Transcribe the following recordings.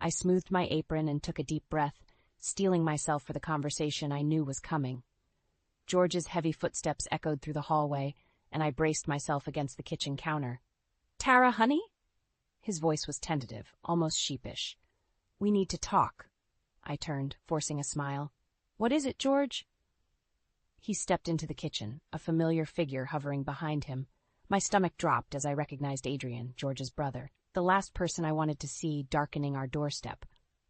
I smoothed my apron and took a deep breath, steeling myself for the conversation I knew was coming. George's heavy footsteps echoed through the hallway, and I braced myself against the kitchen counter. "Tara, honey?" His voice was tentative, almost sheepish. "We need to talk." I turned, forcing a smile. "What is it, George?" He stepped into the kitchen, a familiar figure hovering behind him. My stomach dropped as I recognized Adrian, George's brother, the last person I wanted to see darkening our doorstep.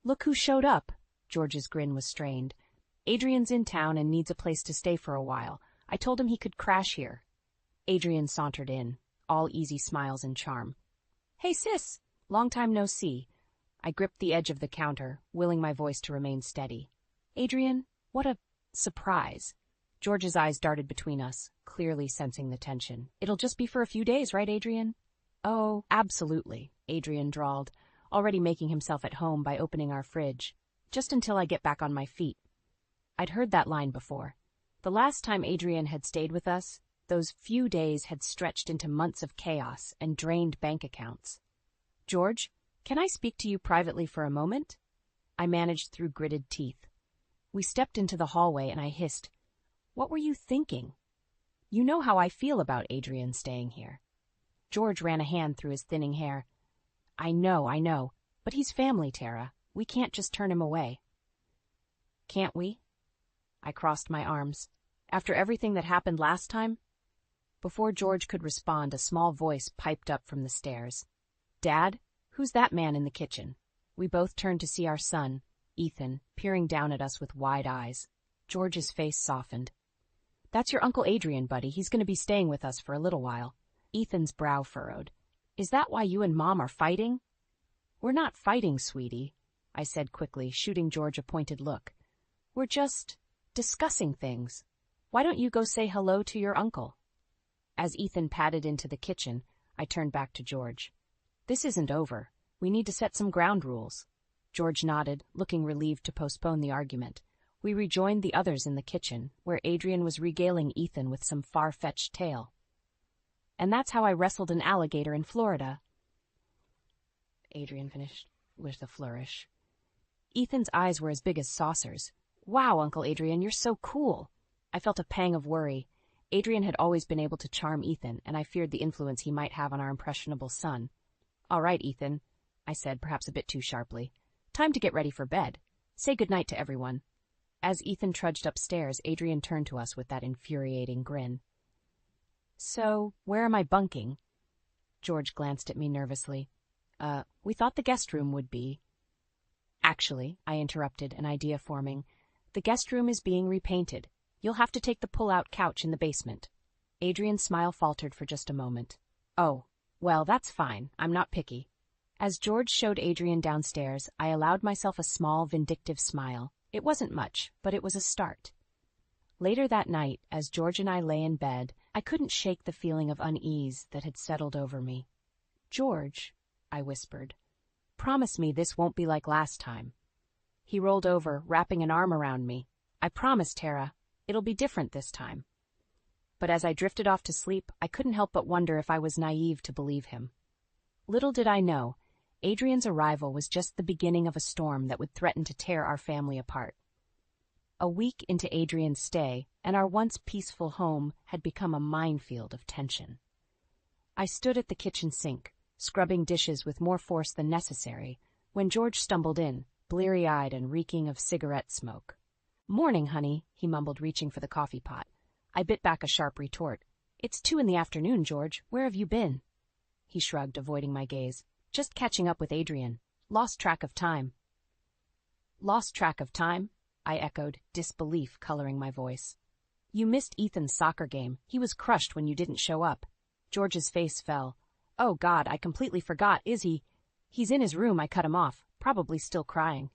"Look who showed up!" George's grin was strained. "Adrian's in town and needs a place to stay for a while. I told him he could crash here." Adrian sauntered in, all easy smiles and charm. "Hey, sis! Long time no see." I gripped the edge of the counter, willing my voice to remain steady. "Adrian, what a surprise." George's eyes darted between us, clearly sensing the tension. "It'll just be for a few days, right, Adrian?" "Oh, absolutely," Adrian drawled, already making himself at home by opening our fridge. "Just until I get back on my feet." I'd heard that line before. The last time Adrian had stayed with us, those few days had stretched into months of chaos and drained bank accounts. "George, can I speak to you privately for a moment?" I managed through gritted teeth. We stepped into the hallway and I hissed, "What were you thinking?" "You know how I feel about Adrian staying here." George ran a hand through his thinning hair. I know, but he's family, Tara. We can't just turn him away." "Can't we?" I crossed my arms. "After everything that happened last time?" Before George could respond, a small voice piped up from the stairs. "Dad, who's that man in the kitchen?" We both turned to see our son, Ethan, peering down at us with wide eyes. George's face softened. "That's your Uncle Adrian, buddy. He's going to be staying with us for a little while." Ethan's brow furrowed. "Is that why you and Mom are fighting?" "We're not fighting, sweetie," I said quickly, shooting George a pointed look. "We're just discussing things. Why don't you go say hello to your uncle?" As Ethan padded into the kitchen, I turned back to George. "This isn't over. We need to set some ground rules." George nodded, looking relieved to postpone the argument. We rejoined the others in the kitchen, where Adrian was regaling Ethan with some far-fetched tale. "And that's how I wrestled an alligator in Florida," Adrian finished with a flourish. Ethan's eyes were as big as saucers. "Wow, Uncle Adrian, you're so cool." I felt a pang of worry. Adrian had always been able to charm Ethan, and I feared the influence he might have on our impressionable son. "All right, Ethan," I said, perhaps a bit too sharply. "Time to get ready for bed. Say goodnight to everyone." As Ethan trudged upstairs, Adrian turned to us with that infuriating grin. "So, where am I bunking?" George glanced at me nervously. We thought the guest room would be." "Actually," I interrupted, an idea forming, "the guest room is being repainted. You'll have to take the pull-out couch in the basement." Adrian's smile faltered for just a moment. "Oh, well, that's fine. I'm not picky." As George showed Adrian downstairs, I allowed myself a small, vindictive smile. It wasn't much, but it was a start. Later that night, as George and I lay in bed, I couldn't shake the feeling of unease that had settled over me. "George," I whispered, "promise me this won't be like last time." He rolled over, wrapping an arm around me. "I promise, Tara. It'll be different this time." But as I drifted off to sleep, I couldn't help but wonder if I was naive to believe him. Little did I know, Adrian's arrival was just the beginning of a storm that would threaten to tear our family apart. A week into Adrian's stay, and our once peaceful home had become a minefield of tension. I stood at the kitchen sink, scrubbing dishes with more force than necessary, when George stumbled in, bleary-eyed and reeking of cigarette smoke. "Morning, honey," he mumbled, reaching for the coffee pot. I bit back a sharp retort. "It's 2 p.m, George. Where have you been?" He shrugged, avoiding my gaze. "Just catching up with Adrian. Lost track of time." "Lost track of time?" I echoed, disbelief coloring my voice. "You missed Ethan's soccer game. He was crushed when you didn't show up." George's face fell. "Oh, God, I completely forgot. Is he?" "He's in his room," I cut him off, probably still crying.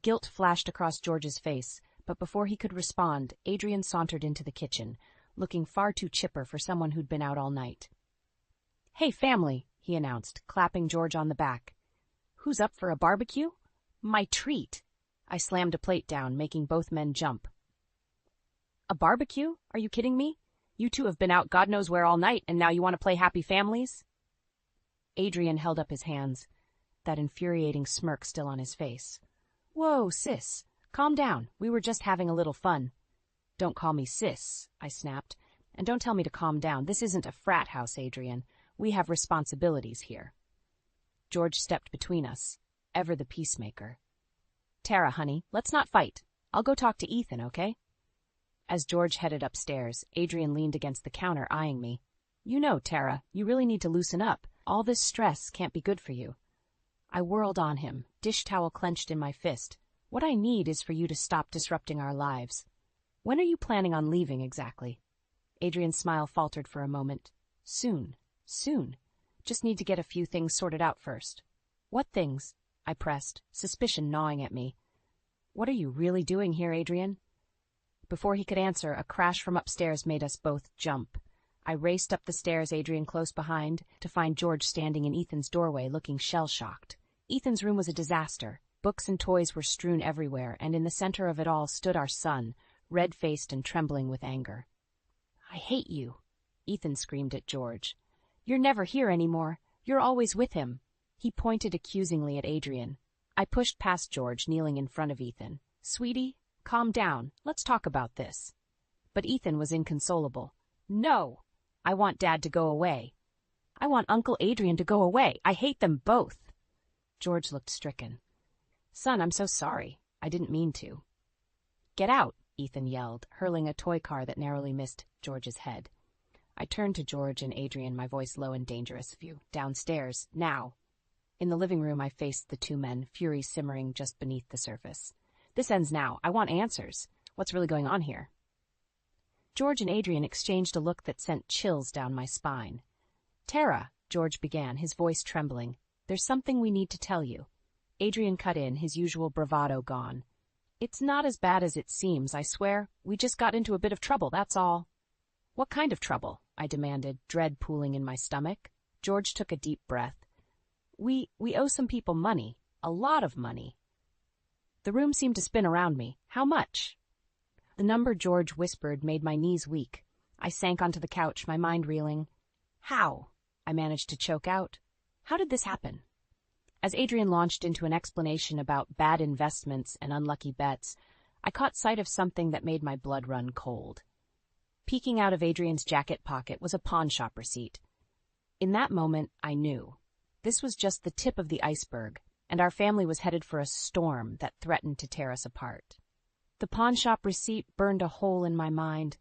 Guilt flashed across George's face, but before he could respond, Adrian sauntered into the kitchen, looking far too chipper for someone who'd been out all night. "Hey, family," he announced, clapping George on the back. "Who's up for a barbecue? My treat." I slammed a plate down, making both men jump. "A barbecue? Are you kidding me? You two have been out God knows where all night, and now you want to play happy families?" Adrian held up his hands. that infuriating smirk still on his face. "Whoa, sis. Calm down. We were just having a little fun." "Don't call me sis," I snapped. "And don't tell me to calm down. This isn't a frat house, Adrian. We have responsibilities here." George stepped between us, ever the peacemaker. "Tara, honey, let's not fight. I'll go talk to Ethan, okay?" As George headed upstairs, Adrian leaned against the counter, eyeing me. "You know, Tara, you really need to loosen up. All this stress can't be good for you." I whirled on him, dish towel clenched in my fist. "What I need is for you to stop disrupting our lives. When are you planning on leaving exactly?" Adrian's smile faltered for a moment. Soon. Just need to get a few things sorted out first." "What things?" I pressed, suspicion gnawing at me. "What are you really doing here, Adrian?" Before he could answer, a crash from upstairs made us both jump. I raced up the stairs, Adrian close behind, to find George standing in Ethan's doorway looking shell-shocked. Ethan's room was a disaster. Books and toys were strewn everywhere, and in the center of it all stood our son, red-faced and trembling with anger. "I hate you," Ethan screamed at George. "You're never here anymore. You're always with him." He pointed accusingly at Adrian. I pushed past George, kneeling in front of Ethan. "Sweetie, calm down. Let's talk about this." But Ethan was inconsolable. "No! I want Dad to go away. I want Uncle Adrian to go away. I hate them both." George looked stricken. "Son, I'm so sorry. I didn't mean to." "Get out," Ethan yelled, hurling a toy car that narrowly missed George's head. I turned to George and Adrian, my voice low and dangerous. "You, downstairs, now." In the living room, I faced the two men, fury simmering just beneath the surface. "This ends now. I want answers. What's really going on here?" George and Adrian exchanged a look that sent chills down my spine. "Tara," George began, his voice trembling, "there's something we need to tell you." Adrian cut in, his usual bravado gone. "It's not as bad as it seems, I swear. We just got into a bit of trouble, that's all." "What kind of trouble?" I demanded, dread pooling in my stomach. George took a deep breath. We owe some people money. A lot of money." The room seemed to spin around me. "How much?" The number George whispered made my knees weak. I sank onto the couch, my mind reeling. "How?" I managed to choke out. "How did this happen?" As Adrian launched into an explanation about bad investments and unlucky bets, I caught sight of something that made my blood run cold. Peeking out of Adrian's jacket pocket was a pawnshop receipt. In that moment, I knew. This was just the tip of the iceberg, and our family was headed for a storm that threatened to tear us apart. The pawnshop receipt burned a hole in my mind.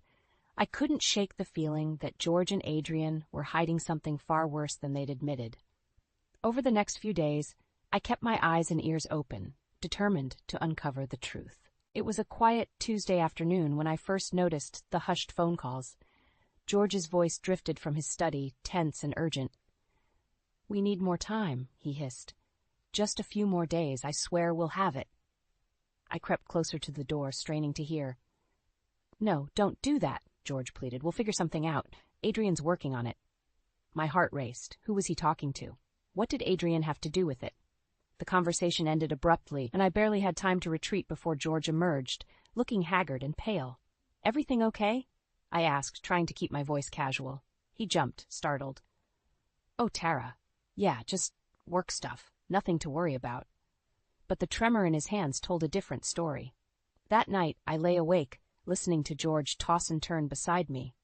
I couldn't shake the feeling that George and Adrian were hiding something far worse than they'd admitted. Over the next few days, I kept my eyes and ears open, determined to uncover the truth. It was a quiet Tuesday afternoon when I first noticed the hushed phone calls. George's voice drifted from his study, tense and urgent. "We need more time," he hissed. "Just a few more days. I swear we'll have it." I crept closer to the door, straining to hear. "No, don't do that," George pleaded. "We'll figure something out. Adrian's working on it." My heart raced. Who was he talking to? What did Adrian have to do with it? The conversation ended abruptly, and I barely had time to retreat before George emerged, looking haggard and pale. "Everything okay?" I asked, trying to keep my voice casual. He jumped, startled. "Oh, Tara. Yeah, just work stuff. Nothing to worry about." But the tremor in his hands told a different story. That night, I lay awake, listening to George toss and turn beside me.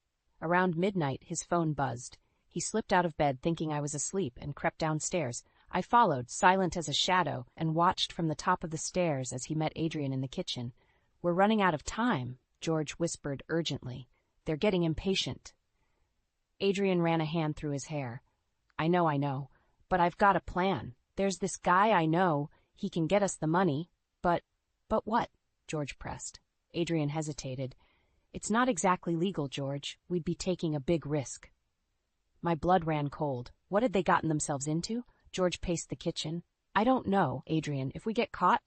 Around midnight, his phone buzzed. He slipped out of bed thinking I was asleep and crept downstairs. I followed, silent as a shadow, and watched from the top of the stairs as he met Adrian in the kitchen. "We're running out of time," George whispered urgently. "They're getting impatient." Adrian ran a hand through his hair. I know, but I've got a plan. There's this guy I know. He can get us the money." But what?" George pressed. Adrian hesitated. "It's not exactly legal, George. We'd be taking a big risk." My blood ran cold. What had they gotten themselves into? George paced the kitchen. "I don't know, Adrian. If we get caught—"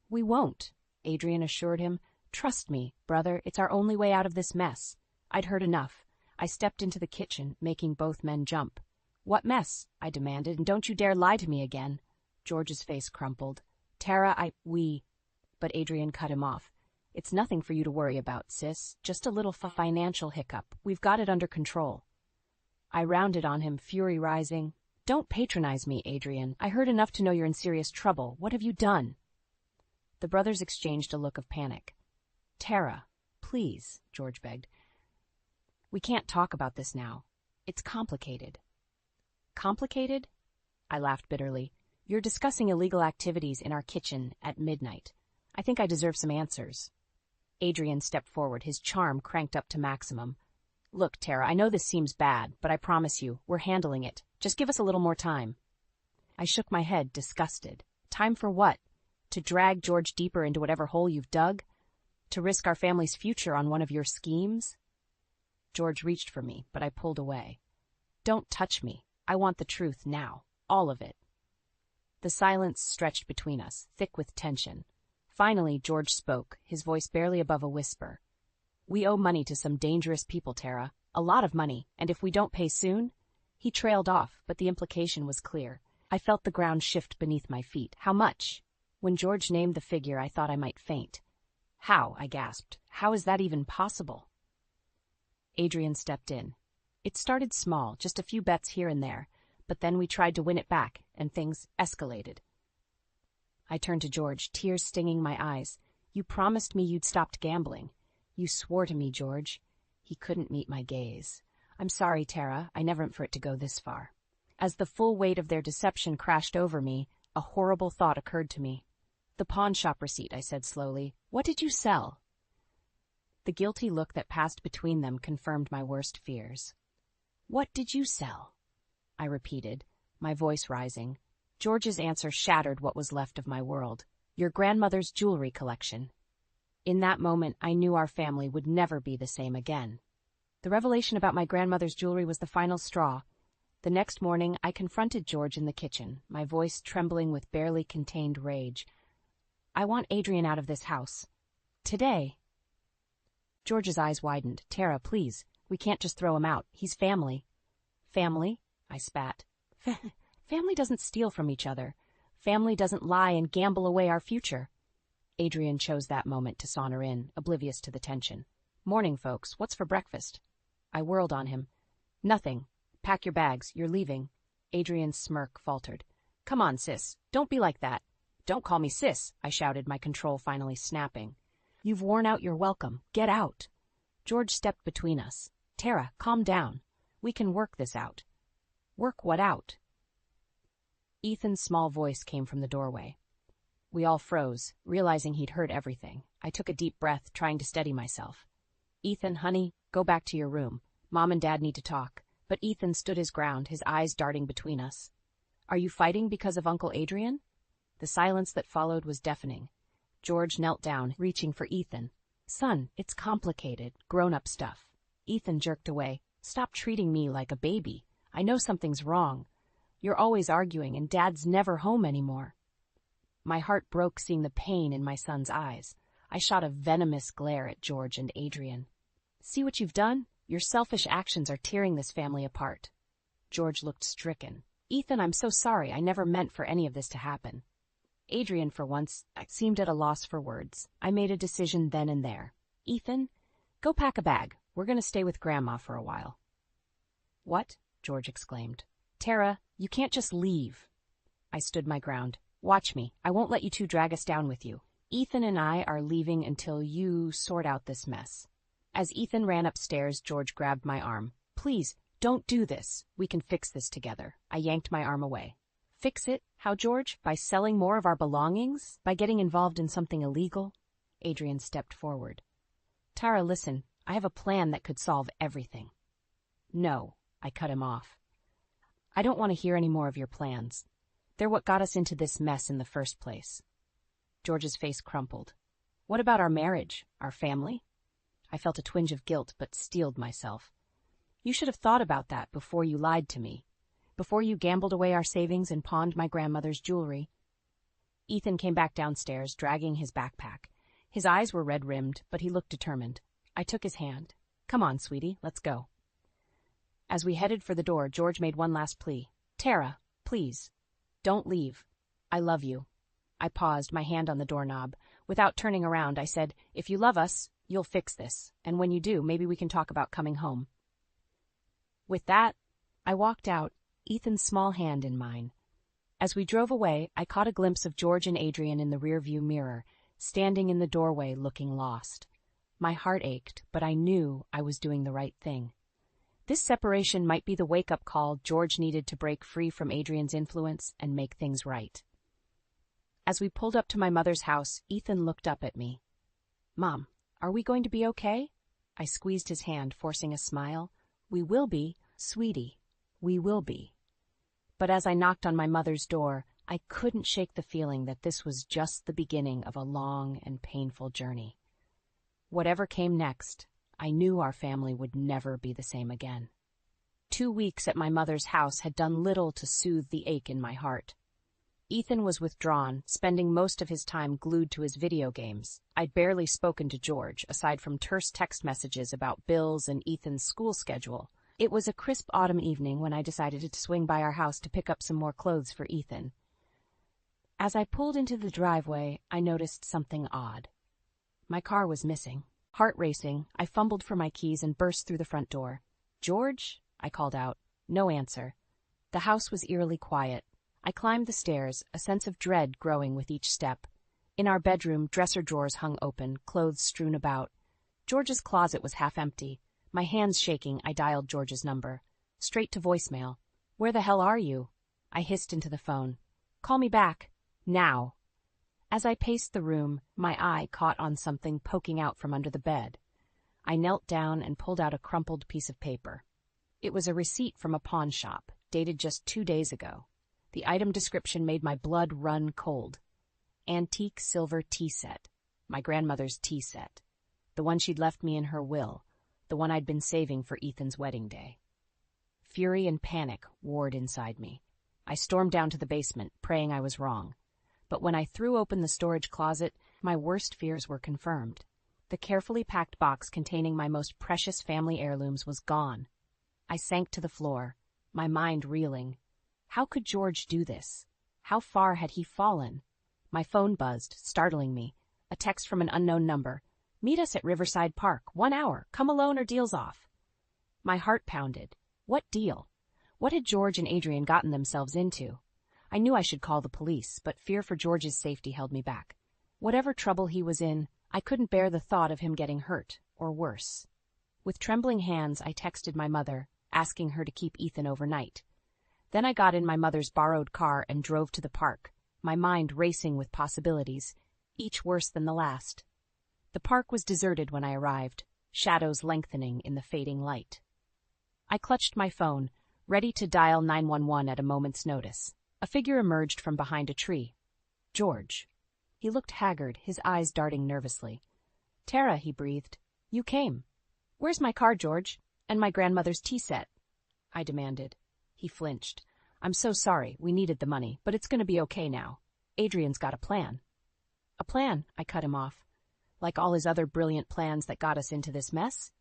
"We won't," Adrian assured him. "Trust me, brother, it's our only way out of this mess." I'd heard enough. I stepped into the kitchen, making both men jump. "What mess?" I demanded, "and don't you dare lie to me again." George's face crumpled. "Tara, But Adrian cut him off. "It's nothing for you to worry about, sis. Just a little financial hiccup. We've got it under control." I rounded on him, fury rising. Don't patronize me, Adrian. I heard enough to know you're in serious trouble. What have you done? The brothers exchanged a look of panic. Tara, please, George begged. We can't talk about this now. It's complicated. Complicated? I laughed bitterly. You're discussing illegal activities in our kitchen at midnight. I think I deserve some answers. Adrian stepped forward, his charm cranked up to maximum. Look, Tara, I know this seems bad, but I promise you, we're handling it. Just give us a little more time. I shook my head, disgusted. Time for what? To drag George deeper into whatever hole you've dug? To risk our family's future on one of your schemes? George reached for me, but I pulled away. Don't touch me. I want the truth now. All of it. The silence stretched between us, thick with tension. Finally, George spoke, his voice barely above a whisper. We owe money to some dangerous people, Tara. A lot of money, and if we don't pay soon... He trailed off, but the implication was clear. I felt the ground shift beneath my feet. How much? When George named the figure, I thought I might faint. How? I gasped. How is that even possible? Adrian stepped in. It started small, just a few bets here and there, but then we tried to win it back, and things escalated. I turned to George, tears stinging my eyes. You promised me you'd stopped gambling. You swore to me, George. He couldn't meet my gaze. I'm sorry, Tara. I never meant for it to go this far. As the full weight of their deception crashed over me, a horrible thought occurred to me. The pawn shop receipt, I said slowly. What did you sell? The guilty look that passed between them confirmed my worst fears. What did you sell? I repeated, my voice rising. George's answer shattered what was left of my world. Your grandmother's jewelry collection. In that moment, I knew our family would never be the same again. The revelation about my grandmother's jewelry was the final straw. The next morning, I confronted George in the kitchen, my voice trembling with barely contained rage. I want Adrian out of this house. Today. George's eyes widened. Tara, please. We can't just throw him out. He's family. Family? I spat. Family doesn't steal from each other. Family doesn't lie and gamble away our future. Adrian chose that moment to saunter in, oblivious to the tension. Morning, folks. What's for breakfast? I whirled on him. Nothing. Pack your bags. You're leaving. Adrian's smirk faltered. Come on, sis. Don't be like that. Don't call me sis, I shouted, my control finally snapping. You've worn out your welcome. Get out. George stepped between us. Tara, calm down. We can work this out. Work what out? Ethan's small voice came from the doorway. We all froze, realizing he'd heard everything. I took a deep breath, trying to steady myself. Ethan, honey, go back to your room. Mom and Dad need to talk. But Ethan stood his ground, his eyes darting between us. Are you fighting because of Uncle Adrian? The silence that followed was deafening. George knelt down, reaching for Ethan. Son, it's complicated, grown-up stuff. Ethan jerked away. Stop treating me like a baby. I know something's wrong. You're always arguing, and Dad's never home anymore. My heart broke seeing the pain in my son's eyes. I shot a venomous glare at George and Adrian. See what you've done? Your selfish actions are tearing this family apart. George looked stricken. Ethan, I'm so sorry. I never meant for any of this to happen. Adrian, for once, seemed at a loss for words. I made a decision then and there. Ethan, go pack a bag. We're going to stay with Grandma for a while. What? George exclaimed. Tara, you can't just leave. I stood my ground. Watch me. I won't let you two drag us down with you. Ethan and I are leaving until you sort out this mess. As Ethan ran upstairs, George grabbed my arm. Please, don't do this. We can fix this together. I yanked my arm away. Fix it? How, George? By selling more of our belongings? By getting involved in something illegal? Adrian stepped forward. Tara, listen. I have a plan that could solve everything. No, I cut him off. I don't want to hear any more of your plans. They're what got us into this mess in the first place. George's face crumpled. What about our marriage, our family? I felt a twinge of guilt, but steeled myself. You should have thought about that before you lied to me, before you gambled away our savings and pawned my grandmother's jewelry. Ethan came back downstairs, dragging his backpack. His eyes were red-rimmed, but he looked determined. I took his hand. Come on, sweetie, let's go. As we headed for the door, George made one last plea. Tara, please, don't leave. I love you. I paused, my hand on the doorknob. Without turning around, I said, if you love us, you'll fix this, and when you do, maybe we can talk about coming home. With that, I walked out, Ethan's small hand in mine. As we drove away, I caught a glimpse of George and Adrian in the rearview mirror, standing in the doorway looking lost. My heart ached, but I knew I was doing the right thing. This separation might be the wake-up call George needed to break free from Adrian's influence and make things right. As we pulled up to my mother's house, Ethan looked up at me. "Mom, are we going to be okay?" I squeezed his hand, forcing a smile. "We will be, sweetie. We will be." But as I knocked on my mother's door, I couldn't shake the feeling that this was just the beginning of a long and painful journey. Whatever came next, I knew our family would never be the same again. 2 weeks at my mother's house had done little to soothe the ache in my heart. Ethan was withdrawn, spending most of his time glued to his video games. I'd barely spoken to George, aside from terse text messages about bills and Ethan's school schedule. It was a crisp autumn evening when I decided to swing by our house to pick up some more clothes for Ethan. As I pulled into the driveway, I noticed something odd. My car was missing. Heart racing, I fumbled for my keys and burst through the front door. "George?" I called out. No answer. The house was eerily quiet. I climbed the stairs, a sense of dread growing with each step. In our bedroom, dresser drawers hung open, clothes strewn about. George's closet was half empty. My hands shaking, I dialed George's number. Straight to voicemail. "Where the hell are you?" I hissed into the phone. "Call me back. Now." As I paced the room, my eye caught on something poking out from under the bed. I knelt down and pulled out a crumpled piece of paper. It was a receipt from a pawn shop, dated just 2 days ago. The item description made my blood run cold. Antique silver tea set. My grandmother's tea set. The one she'd left me in her will. The one I'd been saving for Ethan's wedding day. Fury and panic warred inside me. I stormed down to the basement, praying I was wrong. But when I threw open the storage closet, my worst fears were confirmed. The carefully packed box containing my most precious family heirlooms was gone. I sank to the floor, my mind reeling. How could George do this? How far had he fallen? My phone buzzed, startling me. A text from an unknown number. "Meet us at Riverside Park, 1 hour. Come alone or deal's off." My heart pounded. What deal? What had George and Adrian gotten themselves into? I knew I should call the police, but fear for George's safety held me back. Whatever trouble he was in, I couldn't bear the thought of him getting hurt, or worse. With trembling hands, I texted my mother, asking her to keep Ethan overnight. Then I got in my mother's borrowed car and drove to the park, my mind racing with possibilities, each worse than the last. The park was deserted when I arrived, shadows lengthening in the fading light. I clutched my phone, ready to dial 911 at a moment's notice. A figure emerged from behind a tree. George. He looked haggard, his eyes darting nervously. "Tara," he breathed. "You came." "Where's my car, George? And my grandmother's tea set?" I demanded. He flinched. "I'm so sorry. We needed the money, but it's going to be okay now. Adrian's got a plan." "A plan?" I cut him off. "Like all his other brilliant plans that got us into this mess?"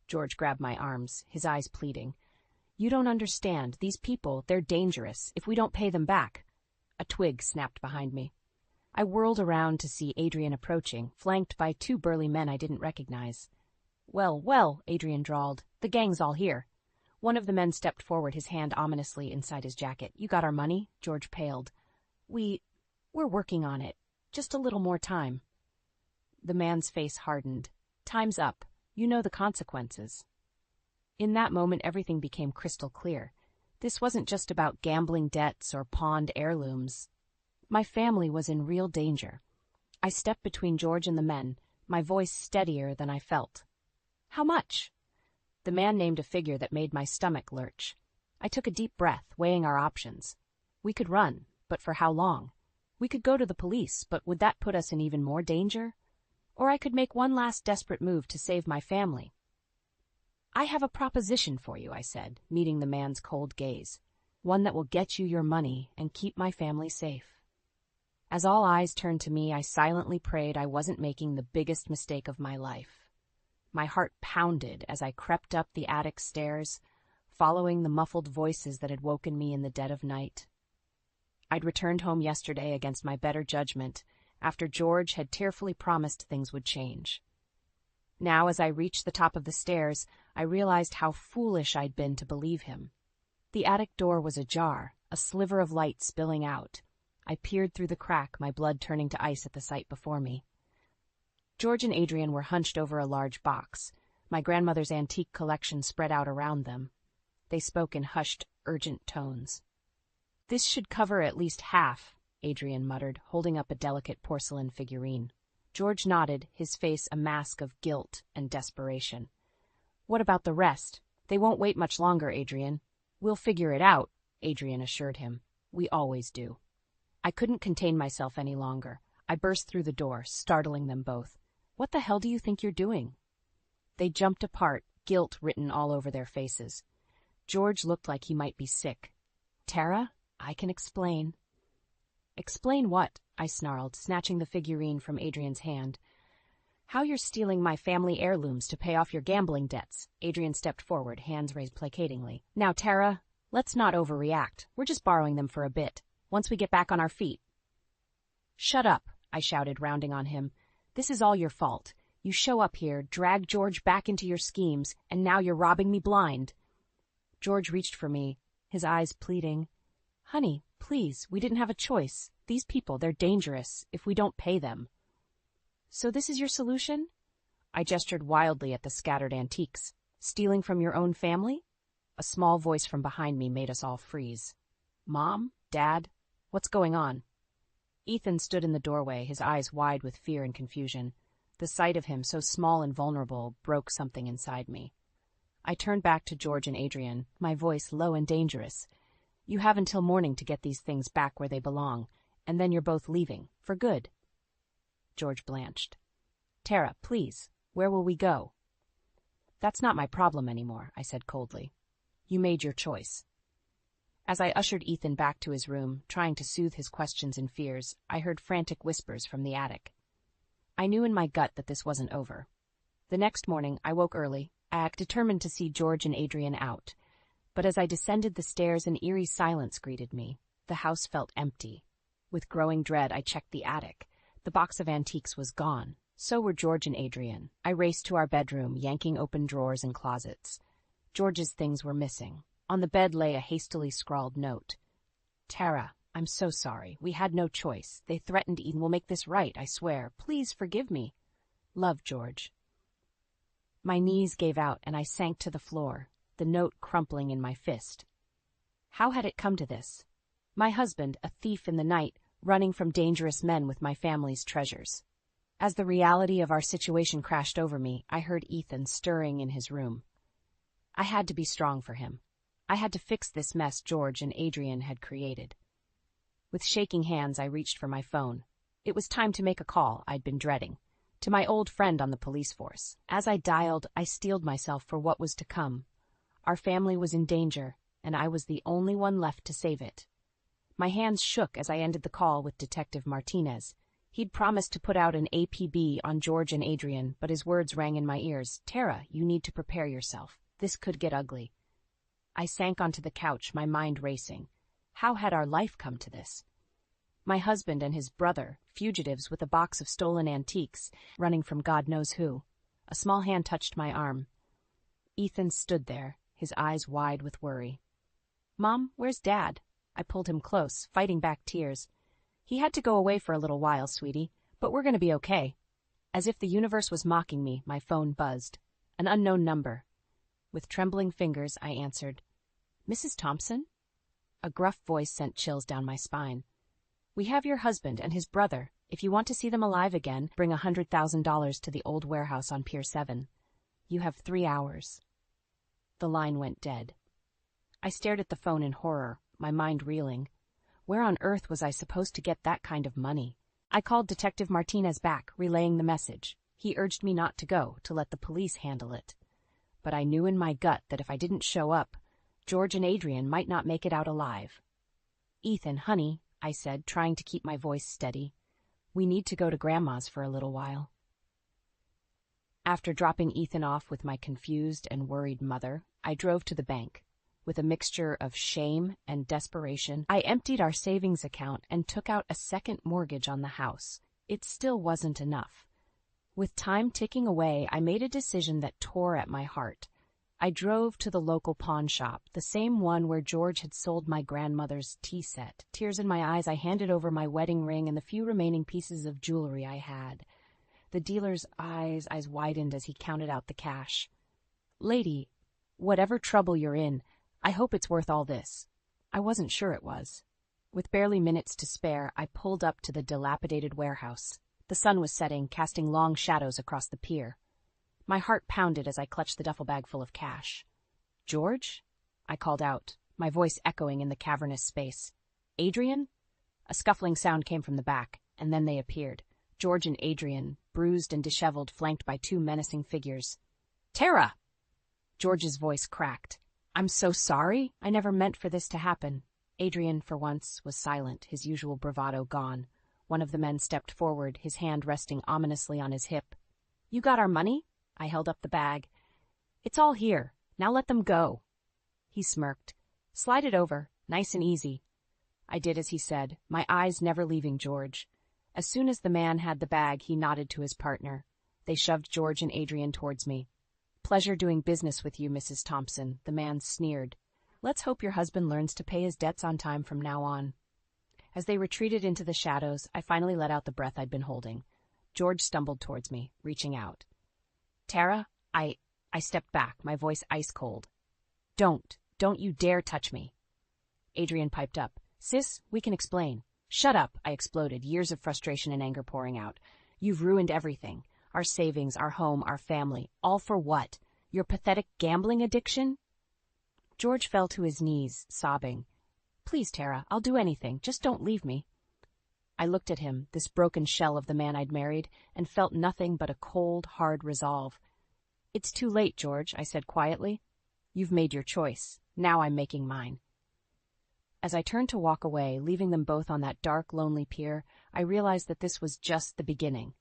George grabbed my arms, his eyes pleading. "You don't understand. These people, they're dangerous, if we don't pay them back." A twig snapped behind me. I whirled around to see Adrian approaching, flanked by 2 burly men I didn't recognize. "Well, well," Adrian drawled. "The gang's all here." One of the men stepped forward, his hand ominously inside his jacket. "You got our money?" George paled. We're working on it. Just a little more time." The man's face hardened. "Time's up. You know the consequences." In that moment, everything became crystal clear. This wasn't just about gambling debts or pawned heirlooms. My family was in real danger. I stepped between George and the men, my voice steadier than I felt. "How much?" The man named a figure that made my stomach lurch. I took a deep breath, weighing our options. We could run, but for how long? We could go to the police, but would that put us in even more danger? Or I could make one last desperate move to save my family. "I have a proposition for you," I said, meeting the man's cold gaze. "One that will get you your money and keep my family safe." As all eyes turned to me, I silently prayed I wasn't making the biggest mistake of my life. My heart pounded as I crept up the attic stairs, following the muffled voices that had woken me in the dead of night. I'd returned home yesterday against my better judgment, after George had tearfully promised things would change. Now, as I reached the top of the stairs, I realized how foolish I'd been to believe him. The attic door was ajar, a sliver of light spilling out. I peered through the crack, my blood turning to ice at the sight before me. George and Adrian were hunched over a large box, my grandmother's antique collection spread out around them. They spoke in hushed, urgent tones. "This should cover at least half," Adrian muttered, holding up a delicate porcelain figurine. George nodded, his face a mask of guilt and desperation. "What about the rest? They won't wait much longer, Adrian." "We'll figure it out," Adrian assured him. "We always do." I couldn't contain myself any longer. I burst through the door, startling them both. "What the hell do you think you're doing?" They jumped apart, guilt written all over their faces. George looked like he might be sick. "Tara, I can explain." "Explain what?" I snarled, snatching the figurine from Adrian's hand. "How you're stealing my family heirlooms to pay off your gambling debts." Adrian stepped forward, hands raised placatingly. "Now, Tara, let's not overreact. We're just borrowing them for a bit. Once we get back on our feet." "Shut up," I shouted, rounding on him. "This is all your fault. You show up here, drag George back into your schemes, and now you're robbing me blind." George reached for me, his eyes pleading. "Honey, please, we didn't have a choice. These people, they're dangerous if we don't pay them." "So this is your solution?" I gestured wildly at the scattered antiques. "Stealing from your own family?" A small voice from behind me made us all freeze. "Mom? Dad? What's going on?" Ethan stood in the doorway, his eyes wide with fear and confusion. The sight of him, so small and vulnerable, broke something inside me. I turned back to George and Adrian, my voice low and dangerous. "You have until morning to get these things back where they belong, and then you're both leaving, for good." George blanched. "Tara, please, where will we go?" "That's not my problem anymore," I said coldly. "You made your choice." As I ushered Ethan back to his room, trying to soothe his questions and fears, I heard frantic whispers from the attic. I knew in my gut that this wasn't over. The next morning, I woke early, determined to see George and Adrian out. But as I descended the stairs, an eerie silence greeted me. The house felt empty. With growing dread, I checked the attic. The box of antiques was gone. So were George and Adrian. I raced to our bedroom, yanking open drawers and closets. George's things were missing. On the bed lay a hastily scrawled note. "Tara, I'm so sorry. We had no choice. They threatened Eden. We'll make this right, I swear. Please forgive me. Love, George." My knees gave out and I sank to the floor, the note crumpling in my fist. How had it come to this? My husband, a thief in the night, running from dangerous men with my family's treasures. As the reality of our situation crashed over me, I heard Ethan stirring in his room. I had to be strong for him. I had to fix this mess George and Adrian had created. With shaking hands, I reached for my phone. It was time to make a call I'd been dreading, to my old friend on the police force. As I dialed, I steeled myself for what was to come. Our family was in danger, and I was the only one left to save it. My hands shook as I ended the call with Detective Martinez. He'd promised to put out an APB on George and Adrian, but his words rang in my ears. "Tara, you need to prepare yourself. This could get ugly." I sank onto the couch, my mind racing. How had our life come to this? My husband and his brother, fugitives with a box of stolen antiques, running from God knows who. A small hand touched my arm. Ethan stood there, his eyes wide with worry. "Mom, where's Dad?" I pulled him close, fighting back tears. "He had to go away for a little while, sweetie, but we're going to be okay." As if the universe was mocking me, my phone buzzed. An unknown number. With trembling fingers, I answered. "Mrs. Thompson?" A gruff voice sent chills down my spine. "We have your husband and his brother. If you want to see them alive again, bring $100,000 to the old warehouse on Pier 7. You have 3 hours." The line went dead. I stared at the phone in horror, my mind reeling. Where on earth was I supposed to get that kind of money? I called Detective Martinez back, relaying the message. He urged me not to go, to let the police handle it. But I knew in my gut that if I didn't show up, George and Adrian might not make it out alive. "Ethan, honey," I said, trying to keep my voice steady, "we need to go to Grandma's for a little while." After dropping Ethan off with my confused and worried mother, I drove to the bank. With a mixture of shame and desperation, I emptied our savings account and took out a second mortgage on the house. It still wasn't enough. With time ticking away, I made a decision that tore at my heart. I drove to the local pawn shop, the same one where George had sold my grandmother's tea set. Tears in my eyes, I handed over my wedding ring and the few remaining pieces of jewelry I had. The dealer's eyes widened as he counted out the cash. "Lady, whatever trouble you're in, I hope it's worth all this." I wasn't sure it was. With barely minutes to spare, I pulled up to the dilapidated warehouse. The sun was setting, casting long shadows across the pier. My heart pounded as I clutched the duffel bag full of cash. "George?" I called out, my voice echoing in the cavernous space. "Adrian?" A scuffling sound came from the back, and then they appeared. George and Adrian, bruised and disheveled, flanked by two menacing figures. "Tara!" George's voice cracked. "I'm so sorry. I never meant for this to happen." Adrian, for once, was silent, his usual bravado gone. One of the men stepped forward, his hand resting ominously on his hip. "You got our money?" I held up the bag. "It's all here. Now let them go." He smirked. "Slide it over, nice and easy." I did as he said, my eyes never leaving George. As soon as the man had the bag, he nodded to his partner. They shoved George and Adrian towards me. "Pleasure doing business with you, Mrs. Thompson," the man sneered. "Let's hope your husband learns to pay his debts on time from now on." As they retreated into the shadows, I finally let out the breath I'd been holding. George stumbled towards me, reaching out. "Tara, I stepped back, my voice ice cold. Don't you dare touch me." Adrian piped up. "Sis, we can explain." "Shut up," I exploded, years of frustration and anger pouring out. "You've ruined everything. Our savings, our home, our family. All for what? Your pathetic gambling addiction?" George fell to his knees, sobbing. "Please, Tara, I'll do anything. Just don't leave me." I looked at him, this broken shell of the man I'd married, and felt nothing but a cold, hard resolve. "It's too late, George," I said quietly. "You've made your choice. Now I'm making mine." As I turned to walk away, leaving them both on that dark, lonely pier, I realized that this was just the beginning.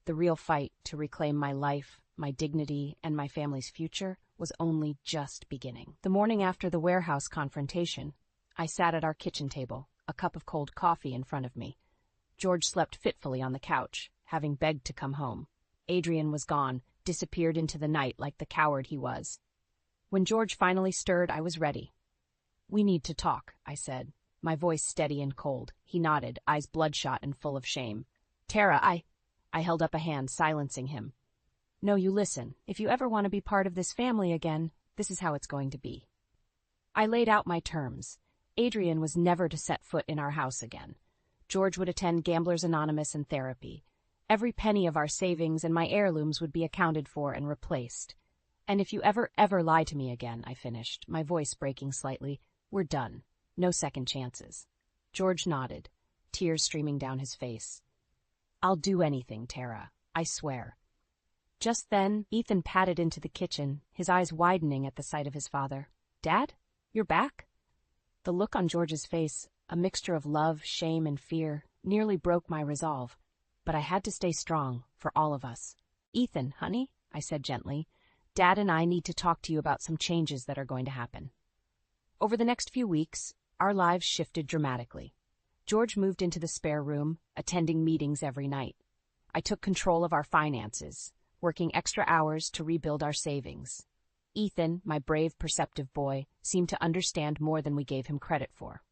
The real fight to reclaim my life, my dignity, and my family's future was only just beginning. The morning after the warehouse confrontation, I sat at our kitchen table, a cup of cold coffee in front of me. George slept fitfully on the couch, having begged to come home. Adrian was gone, disappeared into the night like the coward he was. When George finally stirred, I was ready. "We need to talk," I said, my voice steady and cold. He nodded, eyes bloodshot and full of shame. "Tara, I held up a hand, silencing him. "No, you listen. If you ever want to be part of this family again, this is how it's going to be." I laid out my terms. Adrian was never to set foot in our house again. George would attend Gamblers Anonymous and therapy. Every penny of our savings and my heirlooms would be accounted for and replaced. "And if you ever lie to me again," I finished, my voice breaking slightly, "we're done. No second chances." George nodded, tears streaming down his face. "I'll do anything, Tara. I swear." Just then, Ethan padded into the kitchen, his eyes widening at the sight of his father. "Dad? You're back?" The look on George's face, a mixture of love, shame, and fear, nearly broke my resolve. But I had to stay strong, for all of us. "Ethan, honey," I said gently, "Dad and I need to talk to you about some changes that are going to happen." Over the next few weeks, our lives shifted dramatically. George moved into the spare room, attending meetings every night. I took control of our finances, working extra hours to rebuild our savings. Ethan, my brave, perceptive boy, seemed to understand more than we gave him credit for.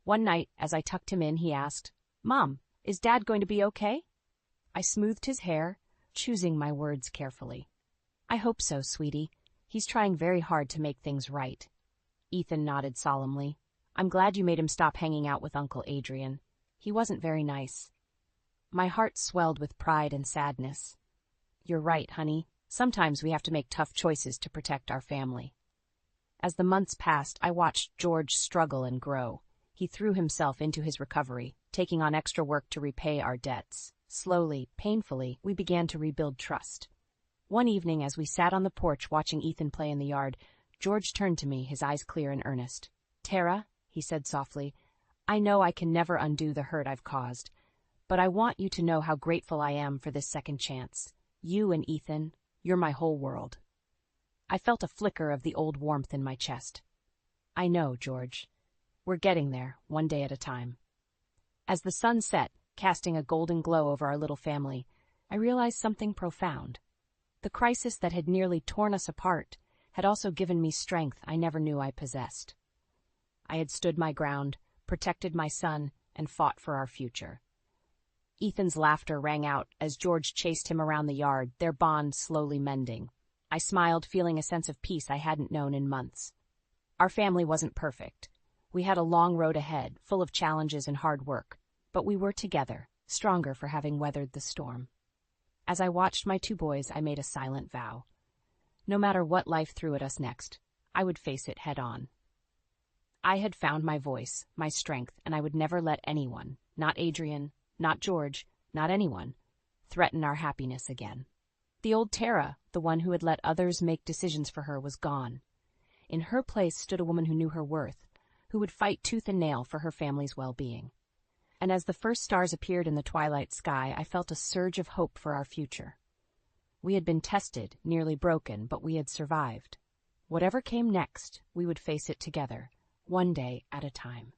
One night, as I tucked him in, he asked, "Mom, is Dad going to be okay?" I smoothed his hair, choosing my words carefully. "I hope so, sweetie. He's trying very hard to make things right." Ethan nodded solemnly. "I'm glad you made him stop hanging out with Uncle Adrian. He wasn't very nice." My heart swelled with pride and sadness. "You're right, honey. Sometimes we have to make tough choices to protect our family." As the months passed, I watched George struggle and grow. He threw himself into his recovery, taking on extra work to repay our debts. Slowly, painfully, we began to rebuild trust. One evening, as we sat on the porch watching Ethan play in the yard, George turned to me, his eyes clear and earnest. "Tara," he said softly, "I know I can never undo the hurt I've caused, but I want you to know how grateful I am for this second chance. You and Ethan, you're my whole world." I felt a flicker of the old warmth in my chest. "I know, George. We're getting there, one day at a time." As the sun set, casting a golden glow over our little family, I realized something profound. The crisis that had nearly torn us apart had also given me strength I never knew I possessed. I had stood my ground, protected my son, and fought for our future. Ethan's laughter rang out as George chased him around the yard, their bond slowly mending. I smiled, feeling a sense of peace I hadn't known in months. Our family wasn't perfect. We had a long road ahead, full of challenges and hard work, but we were together, stronger for having weathered the storm. As I watched my two boys, I made a silent vow. No matter what life threw at us next, I would face it head on. I had found my voice, my strength, and I would never let anyone, not Adrian, not George, not anyone, threaten our happiness again. The old Tara, the one who had let others make decisions for her, was gone. In her place stood a woman who knew her worth, who would fight tooth and nail for her family's well-being. And as the first stars appeared in the twilight sky, I felt a surge of hope for our future. We had been tested, nearly broken, but we had survived. Whatever came next, we would face it together, one day at a time.